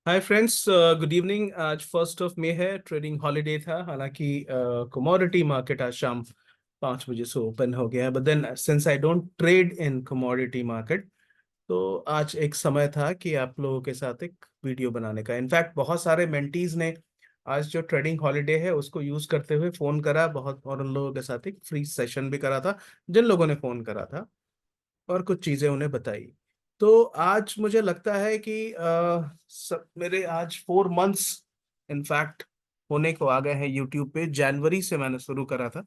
Hi friends, good evening. आज 1 मई है, trading holiday था। हालांकि कमोडिटी मार्केट आज शाम 5 बजे से ओपन हो गया है, but then since I don't trade in commodity market, तो आज एक समय था कि आप लोगों के साथ एक वीडियो बनाने का। इनफैक्ट बहुत सारे मेंटीज ने आज जो ट्रेडिंग हॉलीडे है उसको यूज करते हुए फोन करा बहुत, और उन लोगों के साथ एक फ्री सेशन भी करा था जिन लोगों ने फोन करा था, और कुछ चीजें उन्हें बताई। तो आज मुझे लगता है कि मेरे आज 4 मंथ्स इनफैक्ट होने को आ गए हैं। यूट्यूब पे जनवरी से मैंने शुरू करा था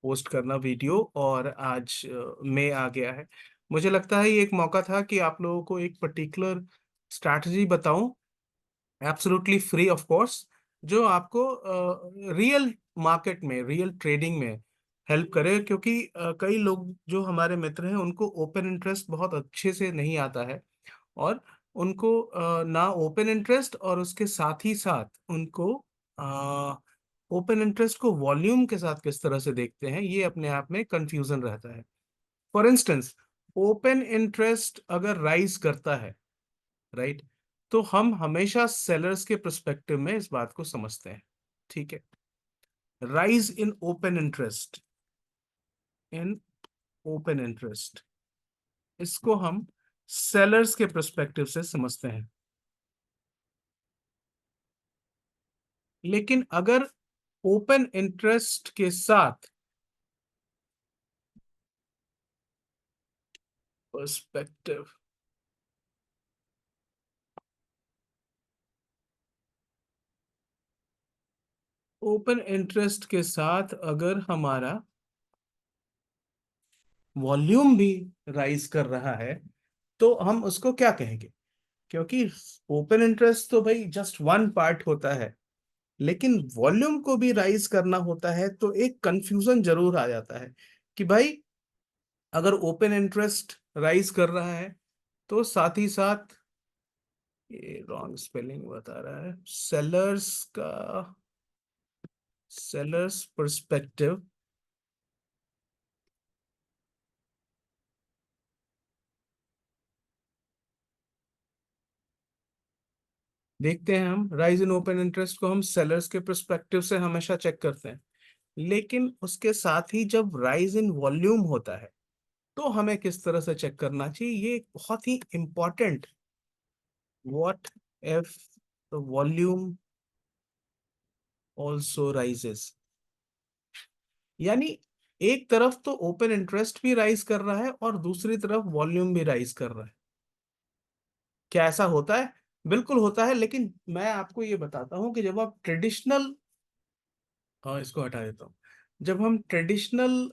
पोस्ट करना वीडियो, और आज मई आ गया है। मुझे लगता है ये एक मौका था कि आप लोगों को एक पर्टिकुलर स्ट्रैटेजी बताऊं, एब्सोल्युटली फ्री ऑफ कोर्स, जो आपको रियल मार्केट में, रियल ट्रेडिंग में हेल्प करे। क्योंकि कई लोग जो हमारे मित्र हैं उनको ओपन इंटरेस्ट बहुत अच्छे से नहीं आता है, और उनको ना ओपन इंटरेस्ट, और उसके साथ ही साथ उनको ओपन इंटरेस्ट को वॉल्यूम के साथ किस तरह से देखते हैं, ये अपने आप में कंफ्यूजन रहता है। फॉर इंस्टेंस, ओपन इंटरेस्ट अगर राइज करता है, राइट, तो हम हमेशा सेलर्स के पर्सपेक्टिव में इस बात को समझते हैं। ठीक है, rise in open interest, in open interest, इसको हम सेलर्स के पर्सपेक्टिव से समझते हैं। लेकिन अगर ओपन इंटरेस्ट के साथ पर्सपेक्टिव, ओपन इंटरेस्ट के साथ अगर हमारा वॉल्यूम भी राइज कर रहा है, तो हम उसको क्या कहेंगे? क्योंकि ओपन इंटरेस्ट तो भाई जस्ट वन पार्ट होता है, लेकिन वॉल्यूम को भी राइज करना होता है, तो एक कंफ्यूजन जरूर आ जाता है कि भाई अगर ओपन इंटरेस्ट राइज कर रहा है तो साथ ही साथ, ये रॉन्ग स्पेलिंग बता रहा है, सेलर्स का, सेलर्स पर्सपेक्टिव, देखते हैं हम राइज इन ओपन इंटरेस्ट को हम सेलर्स के पर्सपेक्टिव से हमेशा चेक करते हैं। लेकिन उसके साथ ही जब राइज इन वॉल्यूम होता है तो हमें किस तरह से चेक करना चाहिए, ये एक बहुत ही important, what if the volume also rises. यानी एक तरफ तो ओपन इंटरेस्ट भी राइज कर रहा है और दूसरी तरफ वॉल्यूम भी राइज कर रहा है। क्या ऐसा होता है? बिल्कुल होता है। लेकिन मैं आपको ये बताता हूं कि जब आप ट्रेडिशनल, इसको हटा देता हूँ, जब हम ट्रेडिशनल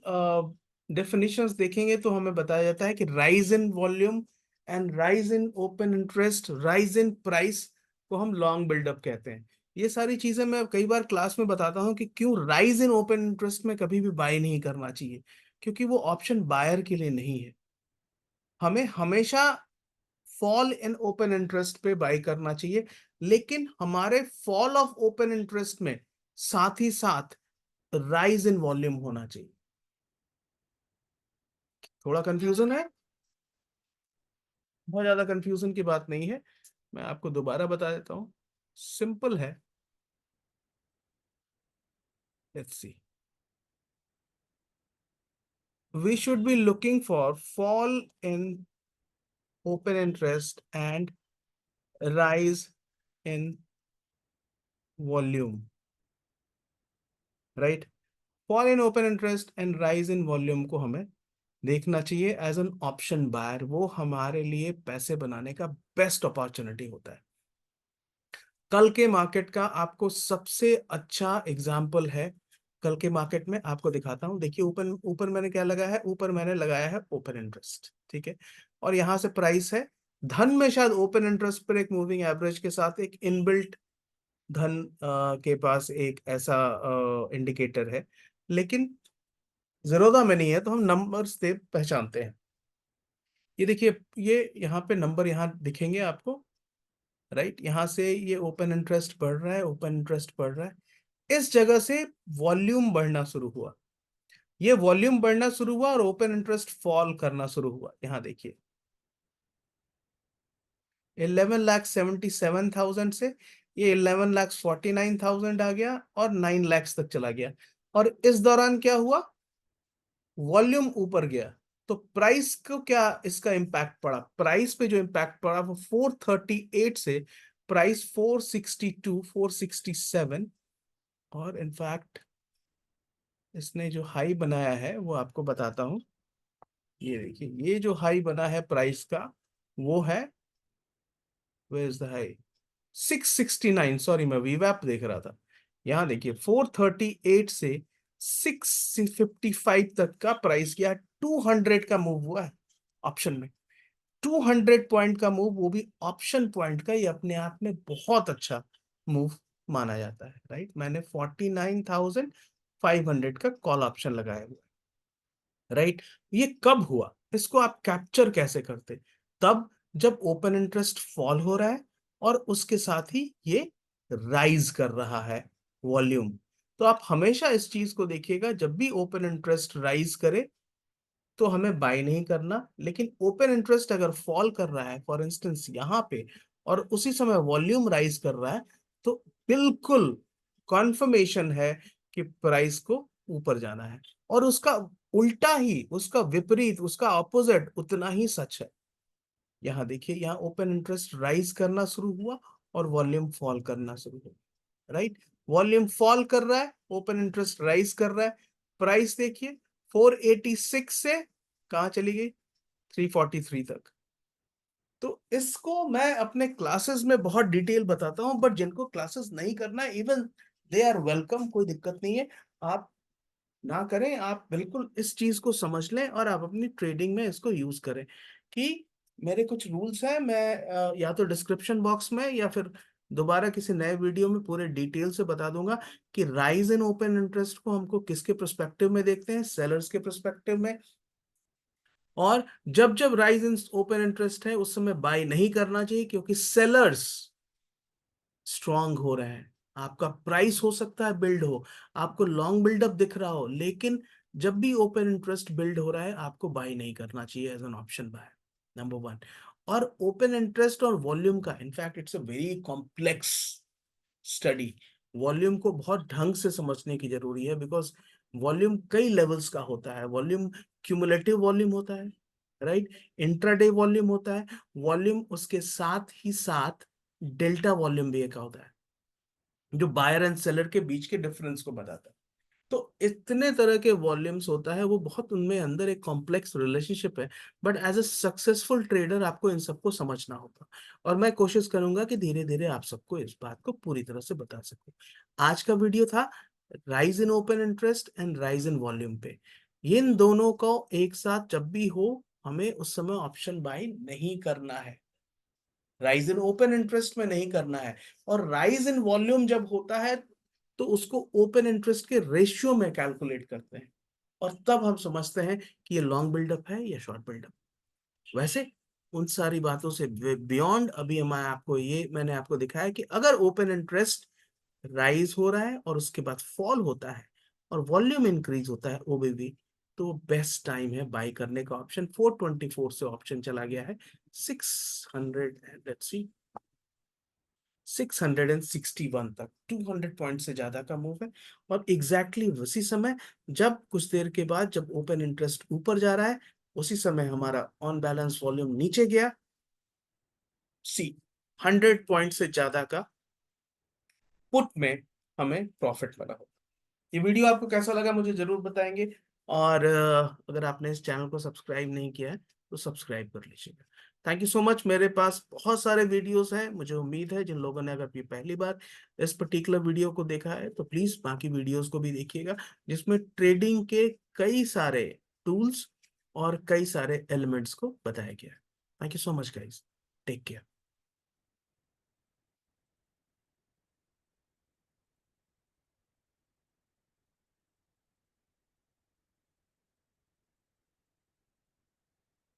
डेफिनेशंस देखेंगे तो हमें बताया जाता है कि rise in volume and rise in open interest, rise in price को हम लॉन्ग बिल्डअप कहते हैं। ये सारी चीजें मैं कई बार क्लास में बताता हूँ कि क्यों राइज इन ओपन इंटरेस्ट में कभी भी बाय नहीं करना चाहिए, क्योंकि वो ऑप्शन बायर के लिए नहीं है। हमें हमेशा फॉल इन ओपन इंटरेस्ट पे बाय करना चाहिए, लेकिन हमारे फॉल ऑफ ओपन इंटरेस्ट में साथ ही साथ राइज इन वॉल्यूम होना चाहिए। थोड़ा कंफ्यूजन है? बहुत ज्यादा कंफ्यूजन की बात नहीं है, मैं आपको दोबारा बता देता हूं। सिंपल है। Let's see, we should be looking for fall in open interest and rise in volume, right. Fall in open interest and rise in volume को हमें देखना चाहिए एज एन ऑप्शन बायर। वो हमारे लिए पैसे बनाने का बेस्ट अपॉर्चुनिटी होता है। कल के मार्केट का आपको सबसे अच्छा एग्जाम्पल है, कल के मार्केट में आपको दिखाता हूं। देखिए ऊपर ऊपर मैंने क्या लगाया है, ऊपर मैंने लगाया है ओपन इंटरेस्ट, ठीक है, और यहां से प्राइस है। धन में शायद ओपन इंटरेस्ट पर एक मूविंग एवरेज के साथ एक इनबिल्ट धन के पास एक ऐसा इंडिकेटर है, लेकिन जीरोधा में नहीं है, तो हम नंबर्स से पहचानते हैं। ये देखिए, ये यहाँ पे नंबर यहाँ दिखेंगे आपको, राइट। यहाँ से ये ओपन इंटरेस्ट बढ़ रहा है, ओपन इंटरेस्ट बढ़ रहा है, इस जगह से वॉल्यूम बढ़ना शुरू हुआ। ये वॉल्यूम बढ़ना शुरू हुआ और ओपन इंटरेस्ट फॉल करना शुरू हुआ। यहाँ देखिए, 11,77,000 से ये 11,49,000 आ गया और 9 लाख तक चला गया। और इस दौरान क्या हुआ, वॉल्यूम ऊपर गया, तो प्राइस को क्या इसका इम्पैक्ट पड़ा, प्राइस पे जो इम्पैक्ट पड़ा वो 438 से प्राइस 462, 467, और इनफैक्ट इसने जो हाई बनाया है वो आपको बताता हूं। ये देखिए, ये जो हाई बना है प्राइस का वो है, where is the high, 669, sorry मैं वीवैप देख रहा था। यहाँ देखिए 438 से 655 तक का प्राइस किया, 200 का मूव हुआ है ऑप्शन में। 200 पॉइंट का मूव, वो भी ऑप्शन पॉइंट का, ये अपने आप में बहुत अच्छा मूव माना जाता है, राइट। मैंने 49,500 का कॉल ऑप्शन लगाया हुआ, राइट। ये कब हुआ, इसको आप कैप्चर कैसे करते, तब जब ओपन इंटरेस्ट फॉल हो रहा है और उसके साथ ही ये राइज कर रहा है वॉल्यूम। तो आप हमेशा इस चीज को देखिएगा, जब भी ओपन इंटरेस्ट राइज करे तो हमें बाय नहीं करना, लेकिन ओपन इंटरेस्ट अगर फॉल कर रहा है फॉर इंस्टेंस यहाँ पे, और उसी समय वॉल्यूम राइज कर रहा है, तो बिल्कुल कॉन्फर्मेशन है कि प्राइस को ऊपर जाना है। और उसका उल्टा ही, उसका विपरीत, उसका ऑपोजिट उतना ही सच है। यहाँ देखिए, यहाँ ओपन इंटरेस्ट राइज करना शुरू हुआ और वॉल्यूम फॉल करना शुरू हुआ, राइट। वॉल्यूम फॉल कर रहा है, ओपन इंटरेस्ट राइज कर रहा है। प्राइस देखिए 486 से कहाँ चली गई, 343 तक। तो इसको मैं अपने क्लासेस में बहुत डिटेल बताता हूं, बट जिनको क्लासेस नहीं करना है, इवन दे आर वेलकम, कोई दिक्कत नहीं है। आप ना करें, आप बिल्कुल इस चीज को समझ लें और आप अपनी ट्रेडिंग में इसको यूज करें। कि मेरे कुछ रूल्स हैं, मैं या तो डिस्क्रिप्शन बॉक्स में या फिर दोबारा किसी नए वीडियो में पूरे डिटेल से बता दूंगा कि राइज इन ओपन इंटरेस्ट को हमको किसके पर्सपेक्टिव में देखते हैं, सेलर्स के पर्सपेक्टिव में। और जब जब राइज इन ओपन इंटरेस्ट है उस समय बाय नहीं करना चाहिए, क्योंकि सेलर्स स्ट्रांग हो रहे हैं। आपका प्राइस हो सकता है बिल्ड हो, आपको लॉन्ग बिल्डअप दिख रहा हो, लेकिन जब भी ओपन इंटरेस्ट बिल्ड हो रहा है आपको बाय नहीं करना चाहिए as an option buy, number one. और ओपन इंटरेस्ट और वॉल्यूम का, in fact it's a very complex study. Volume को बहुत ढंग से समझने की जरूरी है, बिकॉज वॉल्यूम कई लेवल्स का होता है। वॉल्यूम क्यूमुलेटिव वॉल्यूम होता है, राइट, इंट्राडे वॉल्यूम होता है, वॉल्यूम उसके साथ ही साथ डेल्टा वॉल्यूम भी एक होता है, जो बायर एंड सेलर के बीच के डिफरेंस को बताता है। तो इतने तरह के वॉल्यूम्स होता है, वो बहुत, उनमें अंदर एक कॉम्प्लेक्स रिलेशनशिप है। But as a successful trader आपको इन सबको समझना होगा, और मैं कोशिश करूंगा कि धीरे धीरे आप सबको इस बात को पूरी तरह से बता सकूं। आज का वीडियो था rise in open interest and rise in volume पे। इन दोनों को एक साथ जब भी हो, हमें उस समय ऑप्शन बाय नहीं करना है, राइज इन ओपन इंटरेस्ट में नहीं करना है। और राइज इन वॉल्यूम जब होता है तो उसको ओपन इंटरेस्ट के रेशियो में कैलकुलेट करते हैं, और तब हम समझते हैं कि ये लॉन्ग बिल्डअप है या शॉर्ट बिल्डअप। वैसे उन सारी बातों से बियॉन्ड, अभी मैं आपको ये, मैंने आपको दिखाया कि अगर ओपन इंटरेस्ट राइज हो रहा है और उसके बाद फॉल होता है और वॉल्यूम इंक्रीज होता है ओबीवी, तो बेस्ट टाइम है बाई करने का। ऑप्शन 424 से ऑप्शन चला गया है 600, लेट्स सी 661 तक, 200 पॉइंट से ज्यादा का मूव है। और एग्जैक्टली उसी समय, जब कुछ देर के बाद जब ओपन इंटरेस्ट ऊपर जा रहा है, उसी समय हमारा ऑन बैलेंस वॉल्यूम नीचे गया, सी 100 पॉइंट से ज्यादा का पुट में हमें प्रॉफिट मिला हो। ये वीडियो आपको कैसा लगा मुझे जरूर बताएंगे, और अगर आपने इस चैनल को सब्सक्राइब नहीं किया है तो सब्सक्राइब कर लीजिएगा। Thank you so much. मेरे पास बहुत सारे वीडियोस हैं, मुझे उम्मीद है जिन लोगों ने अगर ये पहली बार इस पर्टिकुलर वीडियो को देखा है तो प्लीज बाकी वीडियोस को भी देखिएगा, जिसमें ट्रेडिंग के कई सारे टूल्स और कई सारे एलिमेंट्स को बताया गया है। Thank you so much guys, take care.